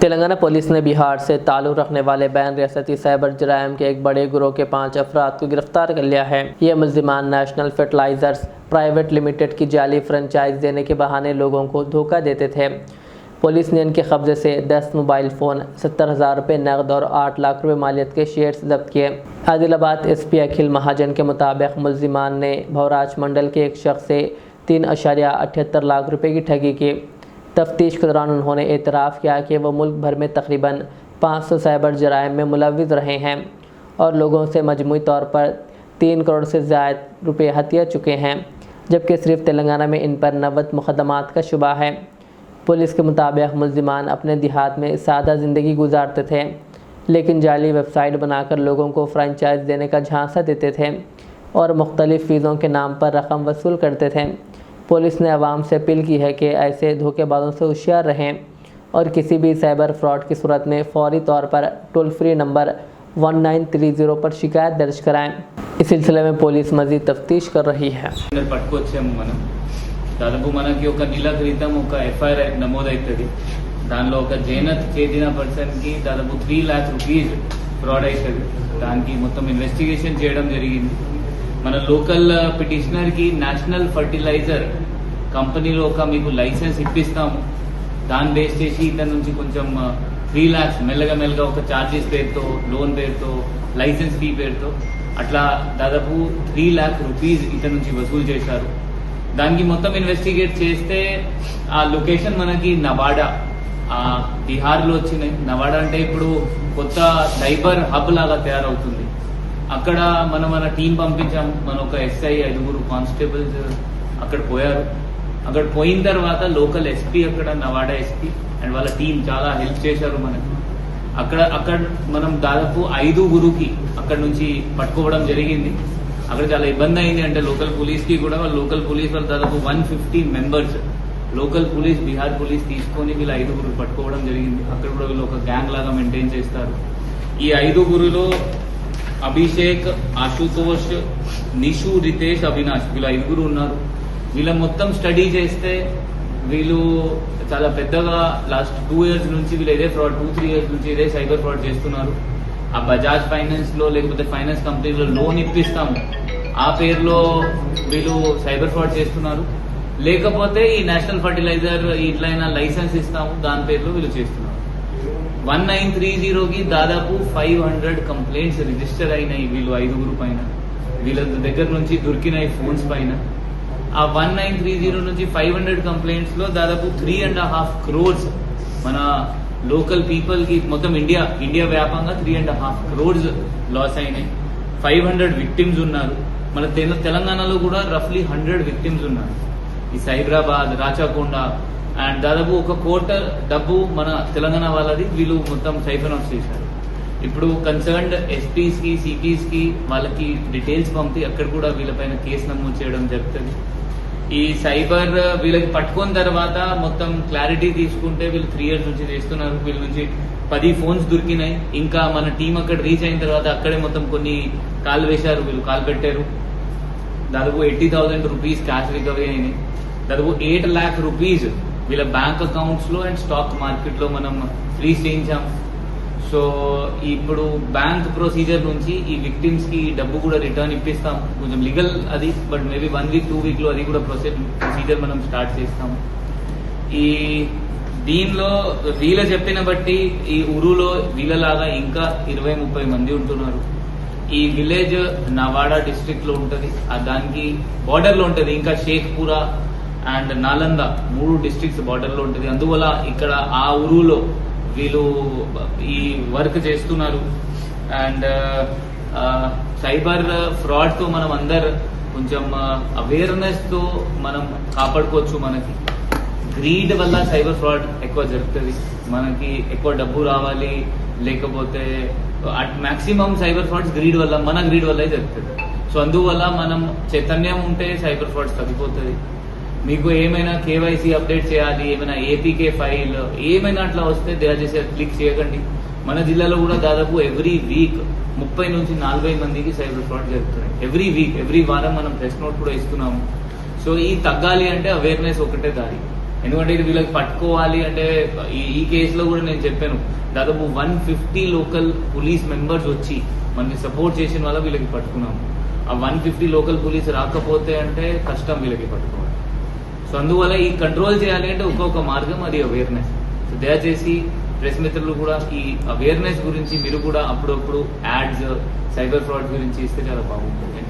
Telangana police ने बिहार से ताल्लुक़ रखने वाले बैन रियासती साइबर जराइम के एक बड़े गिरोह के 5 अफराद को गिरफ्तार कर लिया है। ये मुल्जिमान नेशनल फर्टिलाइजर्स प्राइवेट लिमिटेड की जाली फ्रेंचाइज देने के बहाने लोगों को धोखा देते थे। पुलिस ने इनके कब्जे से 10 मोबाइल फ़ोन, 70,000 रुपये नकद और 8 लाख रुपये मालियत के शेयर्स जब्त किए। आदिलाबाद एसपी अखिल महाजन के मुताबिक मुल्जिमान ने भवराज मंडल के एक शख्स से 3.78 लाख रुपये की ठगी की। तफ्तीश के दौरान उन्होंने एतराफ़ किया कि वह मुल्क भर में तकरीबन 500 साइबर जराइम में मुलव्विस रहे हैं और लोगों से मजमूई तौर पर 3 करोड़ से ज़्यादा रुपये हथिया चुके हैं, जबकि सिर्फ तेलंगाना में इन पर 90 मुकदमात का शुबा है। पुलिस के मुताबिक मुल्जिमान अपने देहात में सादा ज़िंदगी गुजारते थे, लेकिन जाली वेबसाइट बनाकर लोगों को फ्रेंचाइज देने का झांसा देते थे और मुख्तलिफ़ फ़ीज़ों के नाम पर रकम वसूल करते थे। पुलिस ने आवाम से अपील की है कि ऐसे धोखेबाजों से होशियार रहें और किसी भी साइबर फ्रॉड की सूरत में फौरी तौर पर टोल फ्री नंबर 1930 पर शिकायत दर्ज कराएं। इस सिलसिले में पुलिस मज़ीद तफ्तीश कर रही है। దాదాపు మనకి ఒక నెల క్రితం ఒక ఎఫ్ఐఆర్ నమోదవుతుంది. దానిలో ఒక జైనత్ చేసిన పర్సన్ కి దాదాపు 3 लाख రూపీస్ ఫ్రాడ్ అవుతుంది. దానికి మొత్తం ఇన్వెస్టిగేషన్ చేయడం జరిగింది. మన లోకల్ పిటిషనర్ కి నేషనల్ ఫర్టిలైజర్ కంపెనీలో ఒక మీకు లైసెన్స్ ఇప్పిస్తాము, దాన్ని బేస్ చేసి ఇతని నుంచి కొంచెం 3 lakhs మెల్లగా ఒక చార్జెస్ పేరుతో, లోన్ పేరుతో, లైసెన్స్ ఫీ పేరుతో అట్లా దాదాపు 3 लाख రూపీస్ ఇతని నుంచి వసూలు చేశారు. దానికి మొత్తం ఇన్వెస్టిగేట్ చేస్తే ఆ లొకేషన్ మనకి నవాడా, బీహార్లో వచ్చినాయి. నవాడా అంటే ఇప్పుడు కొత్త సైబర్ హబ్ లాగా తయారవుతుంది. అక్కడ మన టీం పంపించాము. మన ఒక ఎస్ఐ, 5 కానిస్టేబుల్స్ అక్కడ పోయారు. అక్కడ పోయిన తర్వాత లోకల్ ఎస్పీ, అక్కడ నవాడా ఎస్పీ అండ్ వాళ్ళ టీం చాలా హెల్ప్ చేశారు మనకి. అక్కడ మనం దాదాపు 5 అక్కడ నుంచి పట్టుకోవడం జరిగింది. అక్కడ చాలా ఇబ్బంది అయింది. అంటే లోకల్ పోలీస్ కి కూడా లోకల్ పోలీస్ వాళ్ళు దాదాపు 150 members local police, Bihar police తీసుకొని వీళ్ళు 5 పట్టుకోవడం జరిగింది. అక్కడ కూడా వీళ్ళు ఒక గ్యాంగ్ లాగా మెయింటైన్ చేస్తారు. ఈ 5 అభిషేక్, ఆశుతోష్, నిషు, రితేష్, అవినాష్ వీళ్ళు 5 ఉన్నారు. వీళ్ళ మొత్తం స్టడీ చేస్తే వీళ్ళు చాలా పెద్దగా లాస్ట్ 2 years నుంచి వీళ్ళు ఇదే ఫ్రాడ్, 2-3 years నుంచి ఇదే సైబర్ ఫ్రాడ్ చేస్తున్నారు. ఆ బజాజ్ ఫైనాన్స్ లో లేకపోతే ఫైనాన్స్ కంపెనీలో లోన్ ఇప్పిస్తాము, ఆ పేరులో వీళ్ళు సైబర్ ఫ్రాడ్ చేస్తున్నారు. లేకపోతే ఈ నేషనల్ ఫర్టిలైజర్ ఇట్లయినా లైసెన్స్ ఇస్తాము, దాని పేరులో వీళ్ళు చేస్తున్నారు. 1930కి దాదాపు 500 కంప్లైంట్స్ రిజిస్టర్ అయినాయి వీళ్ళు 5 పైన. వీళ్ళ దగ్గర నుంచి దొరికినాయి ఫోన్స్ పైన. ఆ 1930 నుంచి 500 కంప్లైంట్స్ లో దాదాపు 3.5 crores మన లోకల్ పీపుల్ కి మొత్తం ఇండియా వ్యాపంగా 3.5 crores లాస్ అయినాయి. 500 విక్టిమ్స్ ఉన్నారు. మన తెలంగాణలో కూడా రఫ్లీ 100 విక్టిమ్స్ ఉన్నారు. ఈ సైబరాబాద్, రాచకొండ అండ్ దాదాపు 1 కోటి డబ్బు మన తెలంగాణ వాళ్ళది వీళ్ళు మొత్తం సైఫర్ ఆఫ్ చేశారు. ఇప్పుడు కన్సర్న్డ్ ఎస్పీస్ కి, సిపీస్ కి వాళ్ళకి డీటెయిల్స్ పంపి అక్కడ కూడా వీళ్ళపైన కేసు నమోదు చేయడం జరుగుతుంది. ఈ సైబర్ వీళ్ళకి పట్టుకున్న తర్వాత మొత్తం క్లారిటీ తీసుకుంటే వీళ్ళు 3 years నుంచి చేస్తున్నారు. వీళ్ళ నుంచి 10 phones దొరికినాయి. ఇంకా మన టీం అక్కడ రీచ్ అయిన తర్వాత అక్కడే మొత్తం కొన్ని కాల్ వేశారు, వీళ్ళు కాల్ పెట్టారు. దాదాపు 80,000 రూపీస్ క్యాష్ రికవరీ అయినాయి. దాదాపు 8 lakh రూపీస్ వీళ్ళ బ్యాంక్ అకౌంట్స్ లో అండ్ స్టాక్ మార్కెట్ లో మనం ఫ్రీజ్ చేయించాం. సో ఇప్పుడు బ్యాంక్ ప్రొసీజర్ నుంచి ఈ విక్టిమ్స్ కి డబ్బు కూడా రిటర్న్ ఇప్పిస్తాం. కొంచెం లీగల్ అది, బట్ మేబీ 1 week 2 week లో అది కూడా ప్రొసీజర్ మనం స్టార్ట్ చేస్తాం. ఈ దీనిలో వీళ్ళ చెప్పిన బట్టి ఈ ఊరులో వీళ్ళలాగా ఇంకా 20-30 మంది ఉంటున్నారు. ఈ విలేజ్ నవాడా డిస్ట్రిక్ట్ లో ఉంటది, దానికి బార్డర్ లో ఉంటది. ఇంకా షేఖ్పురా అండ్ నాలంద 3 districts బార్డర్ లో ఉంటది. అందువల్ల ఇక్కడ ఆ ఊరులో వీళ్ళు ఈ వర్క్ చేస్తున్నారు. అండ్ సైబర్ ఫ్రాడ్ తో మనం అందరు కొంచెం అవేర్నెస్ తో మనం కాపాడుకోవచ్చు. మనకి గ్రీడ్ వల్ల సైబర్ ఫ్రాడ్ ఎక్కువ జరుగుతుంది. మనకి ఎక్కువ డబ్బు రావాలి, లేకపోతే మాక్సిమం సైబర్ ఫ్రాడ్స్ గ్రీడ్ వల్ల, మన గ్రీడ్ వల్ల జరుగుతుంది. సో అందువల్ల మనం చైతన్యం ఉంటే సైబర్ ఫ్రాడ్స్ తగ్గిపోతుంది. మీకు ఏమైనా కేవైసీ అప్డేట్ చేయాలి, ఏమైనా ఏపీకే ఫైల్ ఏమైనా అట్లా వస్తే దయచేసి క్లిక్ చేయకండి. మన జిల్లాలో కూడా దాదాపు ఎవ్రీ వీక్ 30 నుంచి 40 మందికి సైబర్ ఫ్రాడ్ జరుగుతున్నాయి. ఎవ్రీ వారం మనం ప్రెస్ నోట్ కూడా ఇస్తున్నాము. సో ఈ తగ్గాలి అంటే అవేర్నెస్ ఒకటే దారి. ఎందుకంటే ఇది వీళ్ళకి పట్టుకోవాలి అంటే ఈ కేసులో కూడా నేను చెప్పాను, దాదాపు 150 లోకల్ పోలీస్ మెంబర్స్ వచ్చి మనకి సపోర్ట్ చేసిన వల్ల వీళ్ళకి పట్టుకున్నాము. ఆ 150 లోకల్ పోలీస్ రాకపోతే అంటే కష్టం వీళ్ళకి పట్టుకోవాలి. సో అందువల్ల ఈ కంట్రోల్ చేయాలి అంటే ఒక్కొక్క మార్గం అది అవేర్నెస్. సో దయచేసి ప్రెస్ మిత్రులు కూడా ఈ అవేర్నెస్ గురించి మీరు కూడా అప్పుడప్పుడు యాడ్స్, సైబర్ ఫ్రాడ్ గురించి ఇస్తే చాలా బాగుంటుంది.